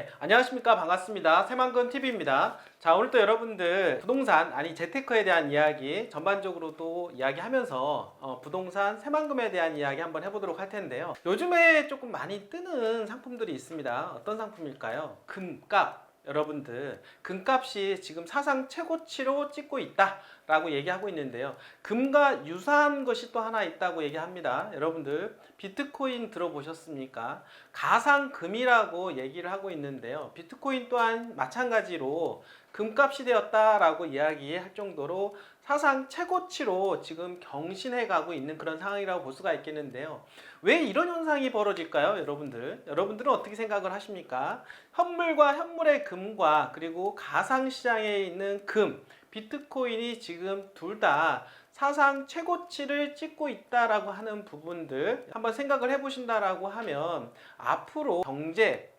네, 안녕하십니까. 반갑습니다. 새만금TV입니다. 자, 오늘 또 여러분들 부동산, 재테크에 대한 이야기 전반적으로도 이야기하면서 부동산, 새만금에 대한 이야기 한번 해보도록 할 텐데요. 요즘에 조금 많이 뜨는 상품들이 있습니다. 어떤 상품일까요? 금값. 여러분들 금값이 지금 사상 최고치로 찍고 있다 라고 얘기하고 있는데요. 금과 유사한 것이 또 하나 있다고 얘기합니다. 여러분들 비트코인 들어보셨습니까? 가상금이라고 얘기를 하고 있는데요. 비트코인 또한 마찬가지로 금값이 되었다라고 이야기할 정도로 사상 최고치로 지금 경신해 가고 있는 그런 상황이라고 볼 수가 있겠는데요. 왜 이런 현상이 벌어질까요? 여러분들은 어떻게 생각을 하십니까? 현물과 현물의 금과 그리고 가상시장에 있는 금, 비트코인이 지금 둘 다 사상 최고치를 찍고 있다라고 하는 부분들 한번 생각을 해보신다라고 하면 앞으로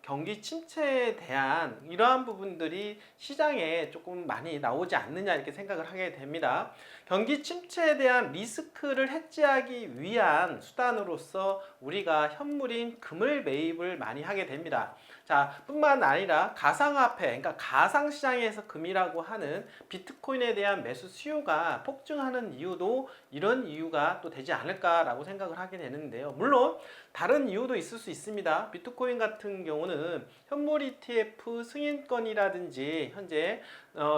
경기 침체에 대한 이러한 부분들이 시장에 조금 많이 나오지 않느냐 이렇게 생각을 하게 됩니다. 경기 침체에 대한 리스크를 해지하기 위한 수단으로서 우리가 현물인 금을 매입을 많이 하게 됩니다. 자, 뿐만 아니라 가상화폐, 그러니까 가상시장에서 금이라고 하는 비트코인에 대한 매수 수요가 폭증하는 이유도 이런 이유가 또 되지 않을까라고 생각을 하게 되는데요. 물론 다른 이유도 있을 수 있습니다. 비트코인 같은 경우는 현물 ETF 승인권이라든지 현재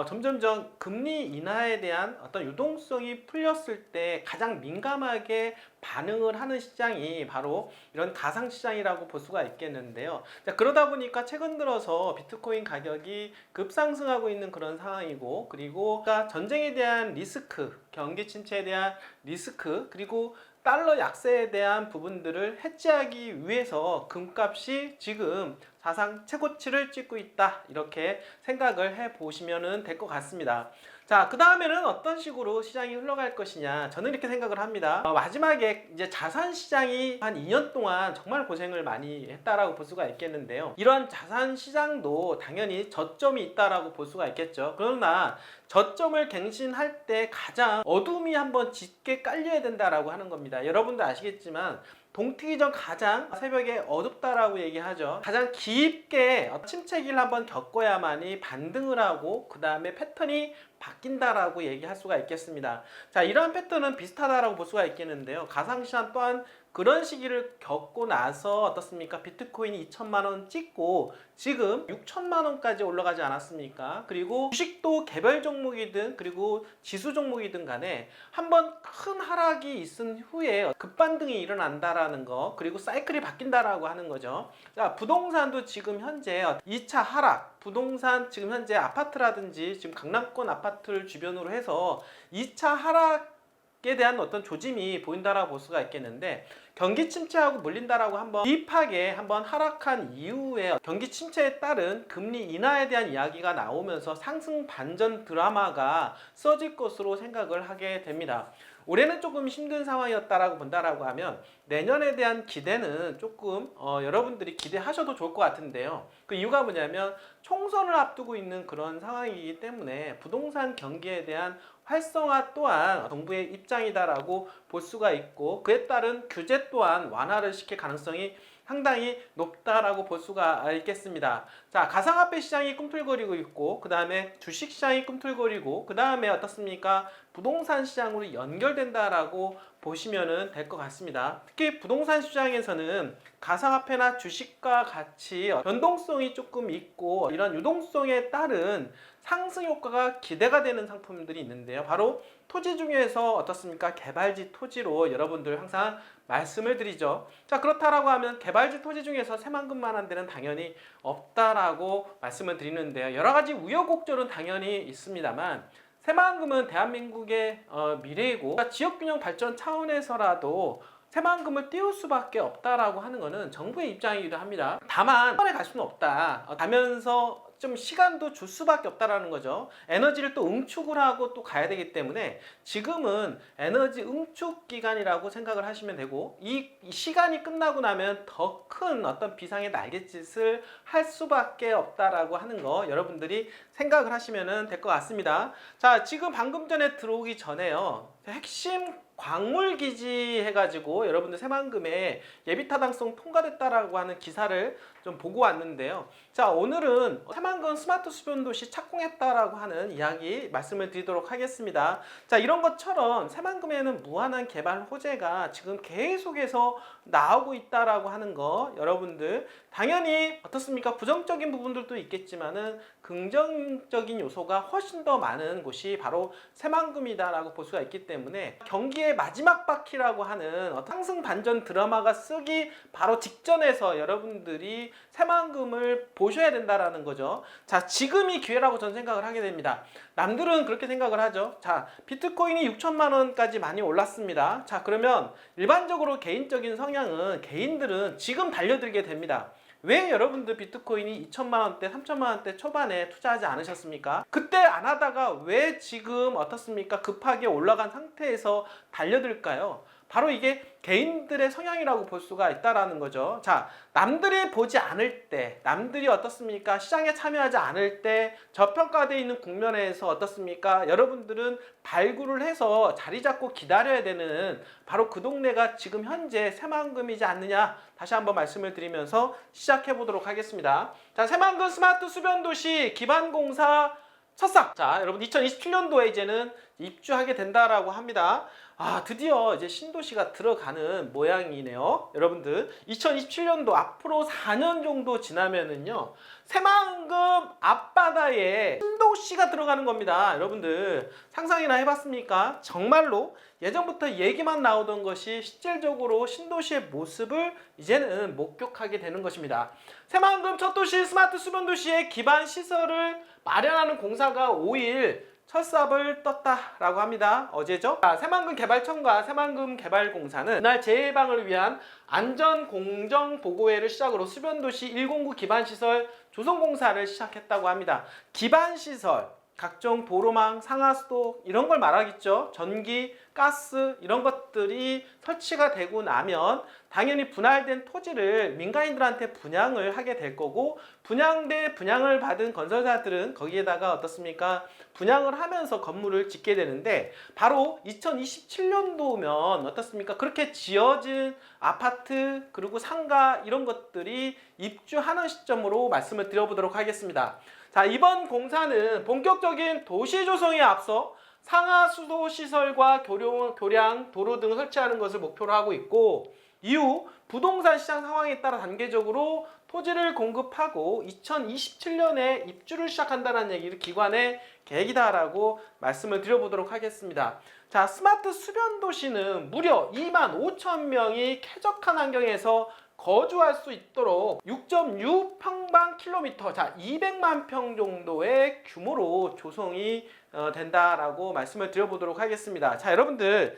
점점점 금리 인하에 대한 어떤 유동성이 풀렸을 때 가장 민감하게 반응을 하는 시장이 바로 이런 가상시장이라고 볼 수가 있겠는데요. 자, 그러다 보니까 최근 들어서 비트코인 가격이 급상승하고 있는 그런 상황이고, 그리고 전쟁에 대한 리스크, 경기 침체에 대한 리스크, 그리고 달러 약세에 대한 부분들을 해지하기 위해서 금값이 지금 사상 최고치를 찍고 있다 이렇게 생각을 해 보시면 될 것 같습니다. 자, 그 다음에는 어떤 식으로 시장이 흘러갈 것이냐, 저는 이렇게 생각을 합니다. 마지막에 이제 자산 시장이 한 2년 동안 정말 고생을 많이 했다라고 볼 수가 있겠는데요. 이러한 자산 시장도 당연히 저점이 있다라고 볼 수가 있겠죠. 그러나 저점을 갱신할 때 가장 어둠이 한번 짙게 깔려야 된다라고 하는 겁니다. 여러분도 아시겠지만 동트기 전 가장 새벽에 어둡다라고 얘기하죠. 가장 깊게 침체기를 한번 겪어야만이 반등을 하고 그 다음에 패턴이 바뀐다라고 얘기할 수가 있겠습니다. 자, 이러한 패턴은 비슷하다라고 볼 수가 있겠는데요. 가상시장 또한 그런 시기를 겪고 나서 어떻습니까? 비트코인이 2천만 원 찍고 지금 6천만 원까지 올라가지 않았습니까? 그리고 주식도 개별 종목이든 그리고 지수 종목이든 간에 한번 큰 하락이 있은 후에 급반등이 일어난다라는 거, 그리고 사이클이 바뀐다라고 하는 거죠. 자, 부동산도 지금 현재 2차 하락, 부동산 지금 현재 아파트라든지 지금 강남권 아파트를 주변으로 해서 2차 하락에 대한 어떤 조짐이 보인다라고 볼 수가 있겠는데, 경기 침체하고 물린다라고 한번 딥하게 한번 하락한 이후에 경기 침체에 따른 금리 인하에 대한 이야기가 나오면서 상승 반전 드라마가 써질 것으로 생각을 하게 됩니다. 올해는 조금 힘든 상황이었다라고 본다라고 하면 내년에 대한 기대는 조금 여러분들이 기대하셔도 좋을 것 같은데요. 그 이유가 뭐냐면 총선을 앞두고 있는 그런 상황이기 때문에 부동산 경기에 대한 활성화 또한 정부의 입장이다라고 볼 수가 있고, 그에 따른 규제 또한 완화를 시킬 가능성이 상당히 높다라고 볼 수가 있겠습니다. 자, 가상화폐 시장이 꿈틀거리고 있고, 그 다음에 주식 시장이 꿈틀거리고, 그 다음에 어떻습니까? 부동산 시장으로 연결된다라고 보시면 될 것 같습니다. 특히 부동산 시장에서는 가상화폐나 주식과 같이 변동성이 조금 있고 이런 유동성에 따른 상승 효과가 기대가 되는 상품들이 있는데요. 바로 토지 중에서 어떻습니까? 개발지 토지로 여러분들 항상 말씀을 드리죠. 자, 그렇다라고 하면 개발지 토지 중에서 새만금만한 데는 당연히 없다라고 말씀을 드리는데요. 여러 가지 우여곡절은 당연히 있습니다만 새만금은 대한민국의 미래이고, 그러니까 지역균형 발전 차원에서라도 새만금을 띄울 수밖에 없다라고 하는 것은 정부의 입장이기도 합니다. 다만 한 번에 갈 수는 없다. 가면서 좀 시간도 줄 수밖에 없다라는 거죠. 에너지를 또 응축을 하고 또 가야 되기 때문에 지금은 에너지 응축 기간이라고 생각을 하시면 되고, 이 시간이 끝나고 나면 더 큰 어떤 비상의 날갯짓을 할 수밖에 없다라고 하는 거 여러분들이 생각을 하시면 될 것 같습니다. 자, 지금 방금 전에 들어오기 전에요. 핵심 광물 기지 해가지고 여러분들 새만금에 예비 타당성 통과됐다라고 하는 기사를 좀 보고 왔는데요. 자, 오늘은 새만금 스마트 수변 도시 착공했다라고 하는 이야기 말씀을 드리도록 하겠습니다. 자, 이런 것처럼 새만금에는 무한한 개발 호재가 지금 계속해서 나오고 있다라고 하는 거, 여러분들 당연히 어떻습니까? 부정적인 부분들도 있겠지만은 긍정적인 요소가 훨씬 더 많은 곳이 바로 새만금이다라고 볼 수가 있기 때문에 경기의 마지막 바퀴라고 하는 어떤 상승 반전 드라마가 쓰기 바로 직전에서 여러분들이 새만금을 보셔야 된다라는 거죠. 자, 지금이 기회라고 저는 생각을 하게 됩니다. 남들은 그렇게 생각을 하죠. 자, 비트코인이 6천만 원까지 많이 올랐습니다. 자, 그러면 일반적으로 개인적인 성향은 개인들은 지금 달려들게 됩니다. 왜 여러분들 비트코인이 2천만 원대, 3천만 원대 초반에 투자하지 않으셨습니까? 그때 안 하다가 왜 지금 어떻습니까? 급하게 올라간 상태에서 달려들까요? 바로 이게 개인들의 성향이라고 볼 수가 있다라는 거죠. 자, 남들이 보지 않을 때, 남들이 어떻습니까? 시장에 참여하지 않을 때, 저평가되어 있는 국면에서 어떻습니까? 여러분들은 발굴을 해서 자리 잡고 기다려야 되는 바로 그 동네가 지금 현재 새만금이지 않느냐? 다시 한번 말씀을 드리면서 시작해 보도록 하겠습니다. 자, 새만금 스마트 수변도시 기반공사 첫삭. 자, 여러분 2027년도에 이제는 입주하게 된다라고 합니다. 아, 드디어 이제 신도시가 들어가는 모양이네요. 여러분들 2027년도 앞으로 4년 정도 지나면은요, 새만금 앞바다에 신도시가 들어가는 겁니다. 여러분들 상상이나 해봤습니까? 정말로 예전부터 얘기만 나오던 것이 실질적으로 신도시의 모습을 이제는 목격하게 되는 것입니다. 새만금 첫 도시 스마트 수변도시의 기반 시설을 마련하는 공사가 5일 첫 삽을 떴다라고 합니다. 어제죠? 자, 새만금 개발청과 새만금 개발공사는 이날 재해방을 위한 안전공정보고회를 시작으로 수변도시 109 기반시설 조성공사를 시작했다고 합니다. 기반시설, 각종 도로망, 상하수도 이런 걸 말하겠죠. 전기, 가스 이런 것들이 설치가 되고 나면 당연히 분할된 토지를 민간인들한테 분양을 하게 될 거고, 분양을 받은 건설사들은 거기에다가 어떻습니까? 분양을 하면서 건물을 짓게 되는데, 바로 2027년도면 어떻습니까? 그렇게 지어진 아파트 그리고 상가 이런 것들이 입주하는 시점으로 말씀을 드려보도록 하겠습니다. 자, 이번 공사는 본격적인 도시 조성에 앞서 상하수도 시설과 교량, 도로 등을 설치하는 것을 목표로 하고 있고, 이후 부동산 시장 상황에 따라 단계적으로 토지를 공급하고 2027년에 입주를 시작한다는 얘기를 기관의 계획이다라고 말씀을 드려보도록 하겠습니다. 자, 스마트 수변 도시는 무려 25,000명이 쾌적한 환경에서 거주할 수 있도록 6.6 평방킬로미터, 자 200만 평 정도의 규모로 조성이 된다라고 말씀을 드려보도록 하겠습니다. 자, 여러분들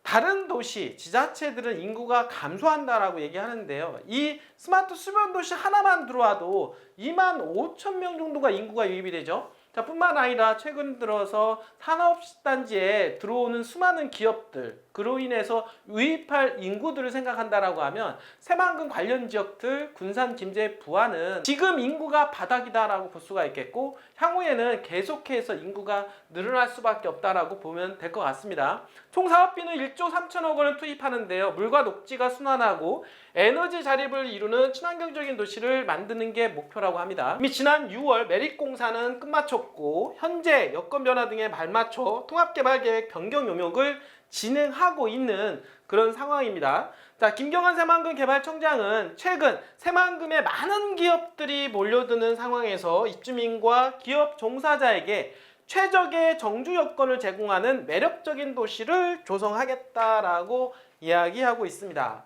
다른 도시, 지자체들은 인구가 감소한다라고 얘기하는데요. 이 스마트 수변 도시 하나만 들어와도 25,000명 정도가 인구가 유입이 되죠. 자, 뿐만 아니라 최근 들어서 산업단지에 들어오는 수많은 기업들, 그로 인해서 유입할 인구들을 생각한다라고 하면 새만금 관련 지역들, 군산, 김제, 부안은 지금 인구가 바닥이다라고 볼 수가 있겠고, 향후에는 계속해서 인구가 늘어날 수밖에 없다라고 보면 될 것 같습니다. 총 사업비는 1조 3천억 원을 투입하는데요. 물과 녹지가 순환하고 에너지 자립을 이루는 친환경적인 도시를 만드는 게 목표라고 합니다. 이미 지난 6월 매립공사는 끝마쳤고, 현재 여건 변화 등에 발맞춰 통합개발계획 변경 용역을 진행하고 있는 그런 상황입니다. 자, 김경환 새만금 개발청장은 최근 새만금에 많은 기업들이 몰려드는 상황에서 입주민과 기업 종사자에게 최적의 정주 여건을 제공하는 매력적인 도시를 조성하겠다라고 이야기하고 있습니다.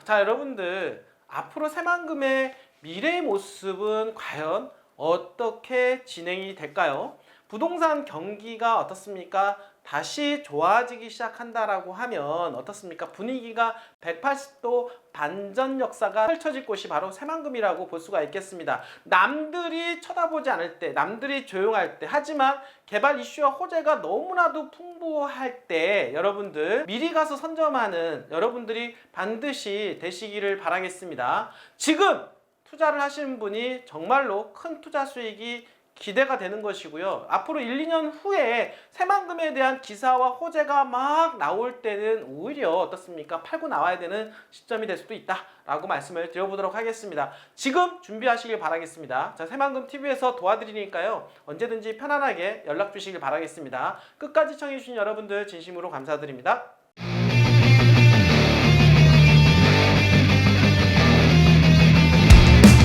자, 여러분들 앞으로 새만금의 미래의 모습은 과연 어떻게 진행이 될까요? 부동산 경기가 어떻습니까? 다시 좋아지기 시작한다라고 하면 어떻습니까? 분위기가 180도 반전 역사가 펼쳐질 곳이 바로 새만금이라고 볼 수가 있겠습니다. 남들이 쳐다보지 않을 때, 남들이 조용할 때, 하지만 개발 이슈와 호재가 너무나도 풍부할 때 여러분들 미리 가서 선점하는 여러분들이 반드시 되시기를 바라겠습니다. 지금 투자를 하시는 분이 정말로 큰 투자 수익이 기대가 되는 것이고요. 앞으로 1, 2년 후에 새만금에 대한 기사와 호재가 막 나올 때는 오히려 어떻습니까? 팔고 나와야 되는 시점이 될 수도 있다라고 말씀을 드려보도록 하겠습니다. 지금 준비하시길 바라겠습니다. 자, 새만금 TV에서 도와드리니까요. 언제든지 편안하게 연락 주시길 바라겠습니다. 끝까지 시청해주신 여러분들 진심으로 감사드립니다.